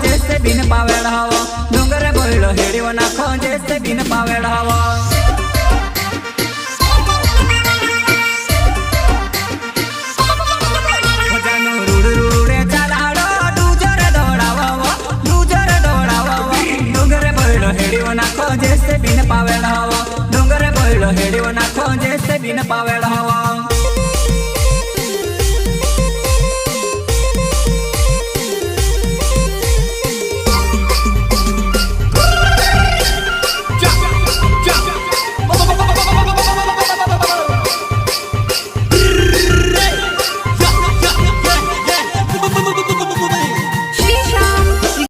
जैसे बिन पावेड़ हवा डोंगर बोलो हेड़ियो नाखो जैसे बिन पावेड़ हवा जैसे बिन पावेड़ हवा डोंगर बोलो हेड़ियो नाखो जैसे बिन पावेड़ हवा।